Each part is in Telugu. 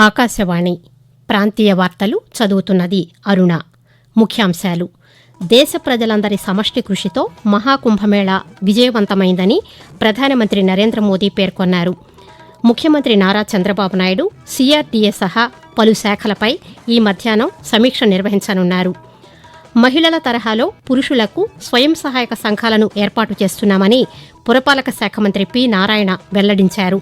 ఆకాశవాణి ప్రాంతీయ వార్తలు చదువుతున్నది అరుణ. ముఖ్యాంశాలు: దేశ ప్రజలందరి సమష్టి కృషితో మహాకుంభమేళా విజయవంతమైందని ప్రధానమంత్రి నరేంద్ర మోదీ పేర్కొన్నారు. ముఖ్యమంత్రి నారా చంద్రబాబు నాయుడు సిఆర్డీఏ సహా పలు శాఖలపై ఈ మధ్యాహ్నం సమీక్ష నిర్వహించనున్నారు. మహిళల తరహాలో పురుషులకు స్వయం సహాయక సంఘాలను ఏర్పాటు చేస్తున్నామని పురపాలక శాఖ మంత్రి పి. నారాయణ వెల్లడించారు.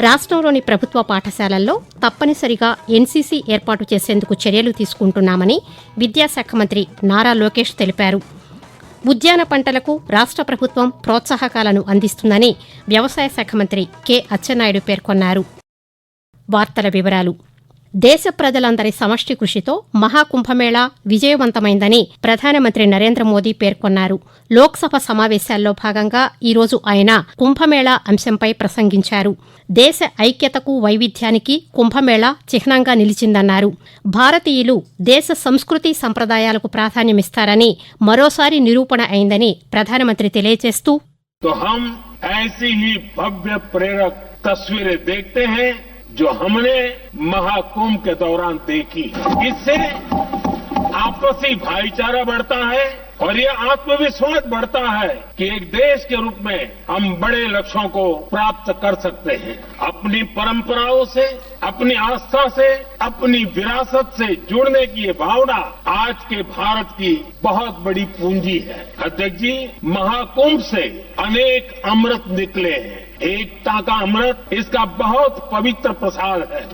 రాష్ట్రంలోని ప్రభుత్వ పాఠశాలల్లో తప్పనిసరిగా ఎన్సీసీ ఏర్పాటు చేసేందుకు చర్యలు తీసుకుంటున్నామని విద్యాశాఖ మంత్రి నారా లోకేష్ తెలిపారు. ఉద్యాన పంటలకు రాష్ట్ర ప్రభుత్వం ప్రోత్సాహకాలను అందిస్తుందని వ్యవసాయ శాఖ మంత్రి కె. అచ్చెన్నాయుడు పేర్కొన్నారు. వార్తల వివరాలు: దేశ ప్రజలందరి సమష్టి కృషితో మహాకుంభమేళా విజయవంతమైందని ప్రధానమంత్రి నరేంద్ర మోదీ పేర్కొన్నారు. లోక్సభ సమావేశాల్లో భాగంగా ఈరోజు ఆయన కుంభమేళా అంశంపై ప్రసంగించారు. దేశ ఐక్యతకు వైవిధ్యానికి కుంభమేళా చిహ్నంగా నిలిచిందన్నారు. భారతీయులు దేశ సంస్కృతి సంప్రదాయాలకు ప్రాధాన్యమిస్తారని మరోసారి నిరూపణ అయిందని ప్రధానమంత్రి తెలియజేస్తూ, जो हमने महाकुंभ के दौरान देखी, इससे आपसी भाईचारा बढ़ता है और ये आत्मविश्वास बढ़ता है कि एक देश के रूप में हम बड़े लक्ष्यों को प्राप्त कर सकते हैं. अपनी परंपराओं से, अपनी आस्था से, अपनी विरासत से जुड़ने की ये भावना आज के भारत की बहुत बड़ी पूंजी है. अध्यक्ष जी, महाकुंभ से अनेक अमृत निकले हैं. एकता का अमृत, इसका बहुत पवित्र प्रसाद है.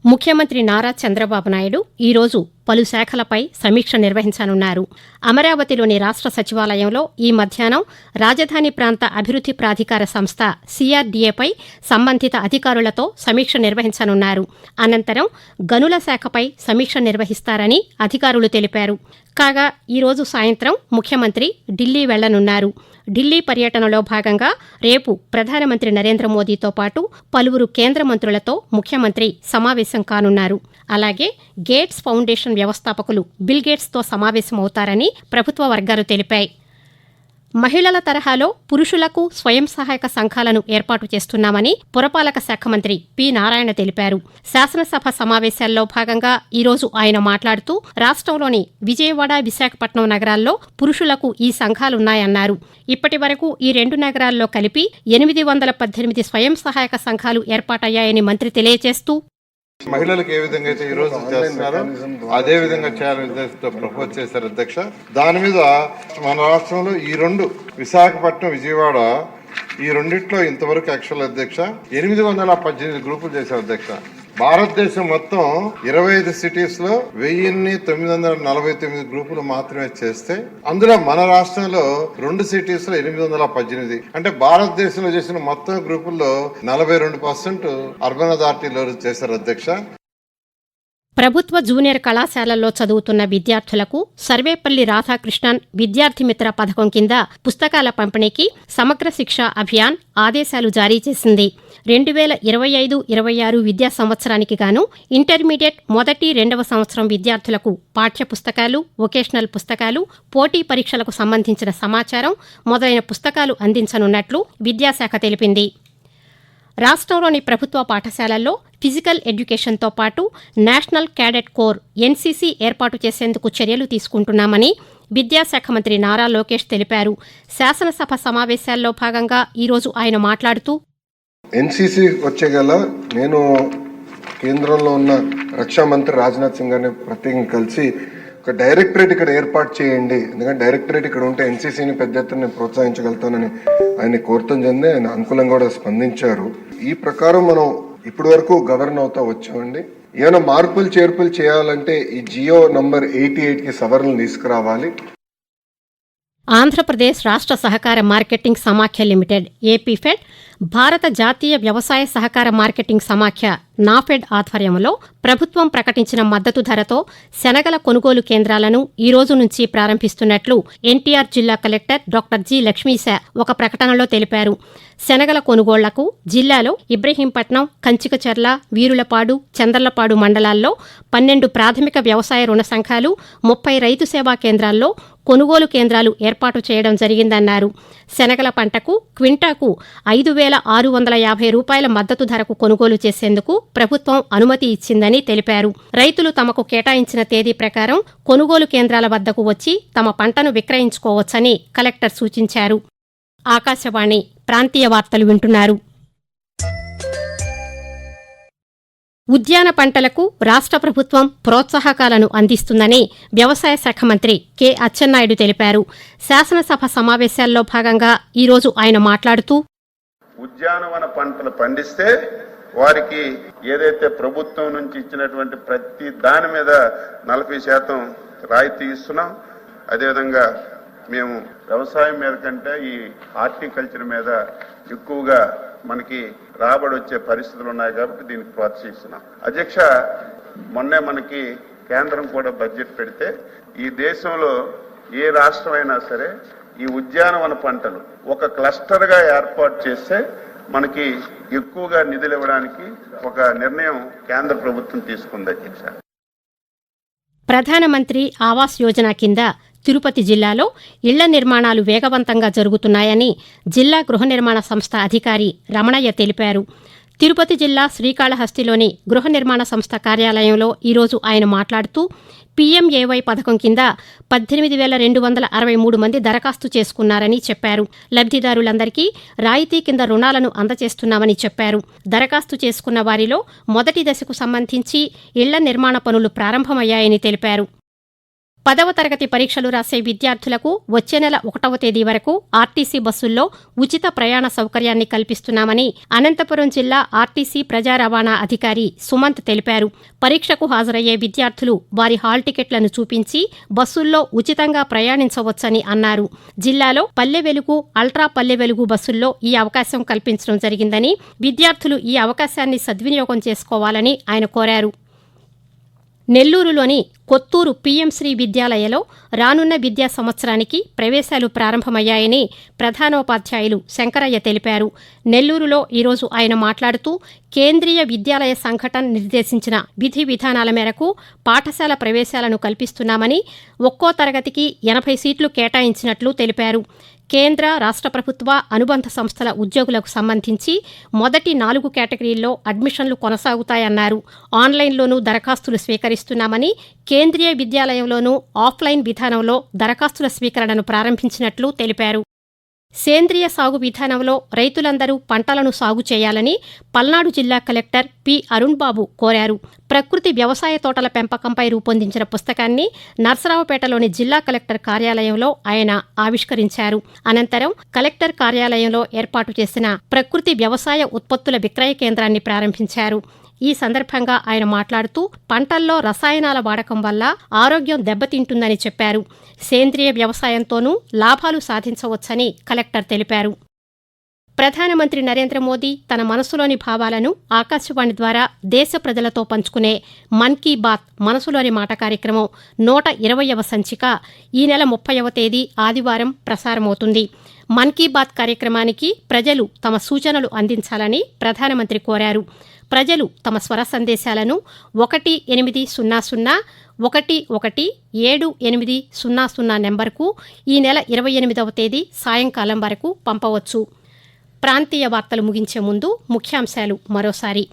ముఖ్యమంత్రి నారా చంద్రబాబు నాయుడు ఈరోజు పలు శాఖలపై సమీక్ష నిర్వహించనున్నారు. అమరావతిలోని రాష్ట్ర సచివాలయంలో ఈ మధ్యాహ్నం రాజధాని ప్రాంత అభివృద్ది ప్రాధికార సంస్థ సిఆర్డీఏపై సంబంధిత అధికారులతో సమీక్ష నిర్వహించనున్నారు. అనంతరం గనుల శాఖపై సమీక్ష నిర్వహిస్తారని అధికారులు తెలిపారు. కాగా ఈరోజు సాయంత్రం ముఖ్యమంత్రి ఢిల్లీ వెళ్లనున్నారు. ఢిల్లీ పర్యటనలో భాగంగా రేపు ప్రధానమంత్రి నరేంద్ర మోదీతో పాటు పలువురు కేంద్ర మంత్రులతో ముఖ్యమంత్రి సమావేశం కానున్నారు. అలాగే గేట్స్ ఫౌండేషన్ వ్యవస్థాపకులు బిల్ గేట్స్తో సమావేశమవుతారని ప్రభుత్వ వర్గాలు తెలిపాయి. మహిళల తరహాలో పురుషులకు స్వయం సహాయక సంఘాలను ఏర్పాటు చేస్తున్నామని పురపాలక శాఖ మంత్రి పి. నారాయణ తెలిపారు. శాసనసభ సమావేశాల్లో భాగంగా ఈరోజు ఆయన మాట్లాడుతూ, రాష్ట్రంలోని విజయవాడ, విశాఖపట్నం నగరాల్లో పురుషులకు ఈ సంఘాలున్నాయన్నారు. ఇప్పటి వరకు ఈ రెండు నగరాల్లో కలిపి 818 స్వయం సహాయక సంఘాలు ఏర్పాటయ్యాయని మంత్రి తెలియజేస్తూ, మహిళలకు ఏ విధంగా అయితే ఈ రోజు చేస్తున్నారో అదే విధంగా చేయాలని ఉద్దేశంతో ప్రపోజ్ చేశారు అధ్యక్ష. దాని మీద మన రాష్ట్రంలో ఈ రెండు విశాఖపట్నం, విజయవాడ, ఈ రెండిట్లో ఇంతవరకు యాక్చువల్ అధ్యక్ష 818 గ్రూపులు చేశారు అధ్యక్ష. భారతదేశం మొత్తం 25 సిటీస్ లో 1949 గ్రూపులు మాత్రమే చేస్తే, అందులో మన రాష్ట్రంలో 2 సిటీస్ లో 818. అంటే భారతదేశంలో చేసిన మొత్తం గ్రూపుల్లో 42% అర్బన్ అథారిటీలో చేశారు అధ్యక్ష. ప్రభుత్వ జూనియర్ కళాశాలల్లో చదువుతున్న విద్యార్థులకు సర్వేపల్లి రాధాకృష్ణన్ విద్యార్థి మిత్ర పథకం కింద పుస్తకాల పంపిణీకి సమగ్ర శిక్ష అభియాన్ ఆదేశాలు జారీ చేసింది. 2025-26 విద్యా సంవత్సరానికి గాను ఇంటర్మీడియట్ మొదటి, రెండవ సంవత్సరం విద్యార్థులకు పాఠ్య పుస్తకాలు, వొకేషనల్ పుస్తకాలు, పోటీ పరీక్షలకు సంబంధించిన సమాచారం మొదలైన పుస్తకాలు అందించనున్నట్లు విద్యాశాఖ తెలిపింది. రాష్ట్రంలోని ప్రభుత్వ పాఠశాలల్లో ఫిజికల్ ఎడ్యుకేషన్తో పాటు నేషనల్ క్యాడెట్ కోర్ ఎన్సీసీ ఏర్పాటు చేసేందుకు చర్యలు తీసుకుంటున్నామని విద్యాశాఖ మంత్రి నారా లోకేష్ తెలిపారు. శాసనసభ సమావేశాల్లో భాగంగా ఈరోజు ఆయన మాట్లాడుతూ, ఎన్సీసీ వచ్చేగల నేను కేంద్రంలో ఉన్న రక్షా మంత్రి రాజ్నాథ్ సింగ్ గారిని ప్రత్యేకంగా కలిసి ఒక డైరెక్టరేట్ ఇక్కడ ఏర్పాటు చేయండి, ఎందుకంటే డైరెక్టరేట్ ఇక్కడ ఉంటే ఎన్సీసీని పెద్ద ఎత్తున ప్రోత్సహించగలుగుతానని ఆయన కోరతం చెంది ఆయన అనుకూలంగా కూడా స్పందించారు. ఈ ప్రకారం మనం ఇప్పటి వరకు గవర్న్ అవుతా వచ్చామండి. ఏమైనా మార్పులు చేర్పులు చేయాలంటే ఈ జియో నంబర్ 88కి సవరణలు తీసుకురావాలి. ఆంధ్రప్రదేశ్ రాష్ట్ర సహకార మార్కెటింగ్ సమాఖ్య లిమిటెడ్ ఏపీఫెడ్, భారత జాతీయ వ్యవసాయ సహకార మార్కెటింగ్ సమాఖ్య నాఫెడ్ ఆధ్వర్యంలో ప్రభుత్వం ప్రకటించిన మద్దతు ధరతో శనగల కొనుగోలు కేంద్రాలను ఈ రోజు నుంచి ప్రారంభిస్తున్నట్లు ఎన్టీఆర్ జిల్లా కలెక్టర్ డాక్టర్ జి. లక్ష్మీశ ఒక ప్రకటనలో తెలిపారు. శనగల కొనుగోళ్లకు జిల్లాలో ఇబ్రహీంపట్నం, కంచికచర్ల, వీరులపాడు, చంద్రలపాడు మండలాల్లో 12 ప్రాథమిక వ్యవసాయ రుణ సంఘాలు, 30 రైతు సేవా కేంద్రాల్లో కొనుగోలు కేంద్రాలు ఏర్పాటు చేయడం జరిగిందన్నారు. శనగల పంటకు క్వింటాకు 5,650 రూపాయల మద్దతు ధరకు కొనుగోలు చేసేందుకు ప్రభుత్వం అనుమతి ఇచ్చిందని తెలిపారు. రైతులు తమకు కేటాయించిన తేదీ ప్రకారం కొనుగోలు కేంద్రాల వద్దకు వచ్చి తమ పంటను విక్రయించుకోవచ్చని కలెక్టర్ సూచించారు. ఆకాశవాణి ప్రాంతీయ వార్తలు వింటున్నారు. ఉద్యాన పంటలకు రాష్ట్ర ప్రభుత్వం ప్రోత్సాహకాలను అందిస్తుందని వ్యవసాయ శాఖ మంత్రి కె అచ్చెన్నాయుడు తెలిపారు. శాసనసభ సమావేశాల్లో భాగంగా ఈరోజు ఆయన మాట్లాడుతూ, ఉద్యానవన పంటలు పండిస్తే వారికి ఏదైతే ప్రభుత్వం నుంచి ఇచ్చినటువంటి ప్రతి దాని మీద 40% రాయితీ ఇస్తున్నాం. అదేవిధంగా మేము వ్యవసాయం మీద కంటే ఈ హార్టికల్చర్ మీద ఎక్కువగా మనకి రాబడి వచ్చే పరిస్థితులు ఉన్నాయి కాబట్టి దీనికి ప్రోత్సహిస్తున్నాం. అధ్యక్ష, మొన్నే మనకి కేంద్రం కూడా బడ్జెట్ పెడితే ఈ దేశంలో ఏ రాష్ట్రమైనా సరే ఈ ఉద్యానవన పంటలు ఒక క్లస్టర్గా ఏర్పాటు చేస్తే మనకి ఎక్కువగా నిధులు ఇవ్వడానికి ఒక నిర్ణయం కేంద్ర ప్రభుత్వం తీసుకుంది. అధ్యక్ష, ప్రధానమంత్రి ఆవాస్ యోజన కింద తిరుపతి జిల్లాలో ఇళ్ల నిర్మాణాలు వేగవంతంగా జరుగుతున్నాయని జిల్లా గృహ నిర్మాణ సంస్థ అధికారి రమణయ్య తెలిపారు. తిరుపతి జిల్లా శ్రీకాళహస్తిలోని గృహ నిర్మాణ సంస్థ కార్యాలయంలో ఈరోజు ఆయన మాట్లాడుతూ, పీఎంఏవై పథకం కింద 18,263 మంది దరఖాస్తు చేసుకున్నారని చెప్పారు. లబ్ధిదారులందరికీ రాయితీ కింద రుణాలను అందజేస్తున్నామని చెప్పారు. దరఖాస్తు చేసుకున్న వారిలో మొదటి దశకు సంబంధించి ఇళ్ల నిర్మాణ పనులు ప్రారంభమయ్యాయని తెలిపారు. 10వ తరగతి పరీక్షలు రాసే విద్యార్థులకు వచ్చే నెల 1వ తేదీ వరకు ఆర్టీసీ బస్సుల్లో ఉచిత ప్రయాణ సౌకర్యాన్ని కల్పిస్తున్నామని అనంతపురం జిల్లా ఆర్టీసీ ప్రజా రవాణా అధికారి సుమంత్ తెలిపారు. పరీక్షకు హాజరయ్యే విద్యార్థులు వారి హాల్ టికెట్లను చూపించి బస్సుల్లో ఉచితంగా ప్రయాణించవచ్చని అన్నారు. జిల్లాలో పల్లె వెలుగు, అల్ట్రా పల్లె వెలుగు బస్సుల్లో ఈ అవకాశం కల్పించడం జరిగిందని, విద్యార్థులు ఈ అవకాశాన్ని సద్వినియోగం చేసుకోవాలని ఆయన కోరారు. నెల్లూరులోని కొత్తూరు పీఎంశ్రీ విద్యాలయలో రానున్న విద్యా సంవత్సరానికి ప్రవేశాలు ప్రారంభమయ్యాయని ప్రధానోపాధ్యాయులు శంకరయ్య తెలిపారు. నెల్లూరులో ఈరోజు ఆయన మాట్లాడుతూ, కేంద్రీయ విద్యాలయ సంఘటన నిర్దేశించిన విధి విధానాల మేరకు పాఠశాల ప్రవేశాలను కల్పిస్తున్నామని, ఒక్కో తరగతికి 80 సీట్లు కేటాయించినట్లు తెలిపారు. కేంద్ర, రాష్ట్ర ప్రభుత్వ అనుబంధ సంస్థల ఉద్యోగులకు సంబంధించి మొదటి 4 కేటగిరీల్లో అడ్మిషన్లు కొనసాగుతాయన్నారు. ఆన్లైన్లోనూ దరఖాస్తులు స్వీకరిస్తున్నామని, కేంద్రీయ విద్యాలయంలోనూ ఆఫ్లైన్ విధానంలో దరఖాస్తుల స్వీకరణను ప్రారంభించినట్లు తెలిపారు. సేంద్రియ సాగు విధానంలో రైతులందరూ పంటలను సాగు చేయాలని పల్నాడు జిల్లా కలెక్టర్ పి అరుణ్ బాబు కోరారు. ప్రకృతి వ్యవసాయ తోటల పెంపకంపై రూపొందించిన పుస్తకాన్ని నర్సరావుపేటలోని జిల్లా కలెక్టర్ కార్యాలయంలో ఆయన ఆవిష్కరించారు. అనంతరం కలెక్టర్ కార్యాలయంలో ఏర్పాటు చేసిన ప్రకృతి వ్యవసాయ ఉత్పత్తుల విక్రయ కేంద్రాన్ని ప్రారంభించారు. ఈ సందర్భంగా ఆయన మాట్లాడుతూ, పంటల్లో రసాయనాల వాడకం వల్ల ఆరోగ్యం దెబ్బతింటుందని చెప్పారు. సేంద్రియ వ్యవసాయంతోనూ లాభాలు సాధించవచ్చని కలెక్టర్ తెలిపారు. ప్రధానమంత్రి నరేంద్ర మోదీ తన మనసులోని భావాలను ఆకాశవాణి ద్వారా దేశ ప్రజలతో పంచుకునే మన్ కీ బాత్ మనసులోని మాట కార్యక్రమం 120వ సంచిక ఈ నెల 30వ తేదీ ఆదివారం ప్రసారమవుతుంది. మన్ కీ బాత్ కార్యక్రమానికి ప్రజలు తమ సూచనలు అందించాలని ప్రధానమంత్రి కోరారు. ప్రజలు తమ స్వర సందేశాలను 1800117800 నెంబర్కు ఈ నెల 28వ తేదీ సాయంకాలం వరకు పంపవచ్చు. ప్రాంతీయ వార్తలు ముగించే ముందు ముఖ్యాంశాలు మరోసారి.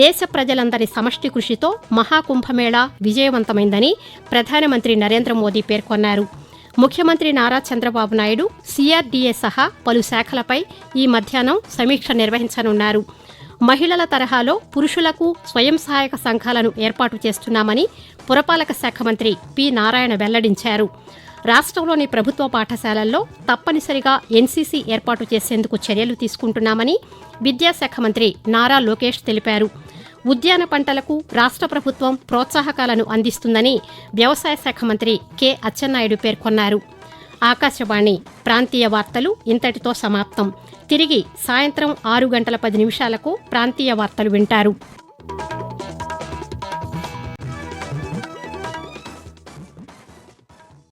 దేశ ప్రజలందరి సమష్టి కృషితో మహాకుంభమేళా విజయవంతమైందని ప్రధానమంత్రి నరేంద్ర మోదీ పేర్కొన్నారు. ముఖ్యమంత్రి నారా చంద్రబాబు నాయుడు సిఆర్డీఏ సహా పలు శాఖలపై ఈ మధ్యాహ్నం సమీక్ష నిర్వహించనున్నారు. మహిళల తరహాలో పురుషులకు స్వయం సహాయక సంఘాలను ఏర్పాటు చేస్తున్నామని పురపాలక శాఖ మంత్రి పి నారాయణ వెల్లడించారు. రాష్ట్రంలోని ప్రభుత్వ పాఠశాలల్లో తప్పనిసరిగా ఎన్సీసీ ఏర్పాటు చేసేందుకు చర్యలు తీసుకుంటున్నామని విద్యాశాఖ మంత్రి నారా లోకేష్ తెలిపారు. ఉద్యాన పంటలకు రాష్ట్ర ప్రభుత్వం ప్రోత్సాహకాలను అందిస్తుందని వ్యవసాయ శాఖ మంత్రి కె అచ్చెన్నాయుడు పేర్కొన్నారు. ఆకాశవాణి ప్రాంతీయ వార్తలు ఇంతటితో సమాప్తం. తిరిగి సాయంత్రం 6 గంటల 10 నిమిషాలకు ప్రాంతీయ వార్తలు వింటారు.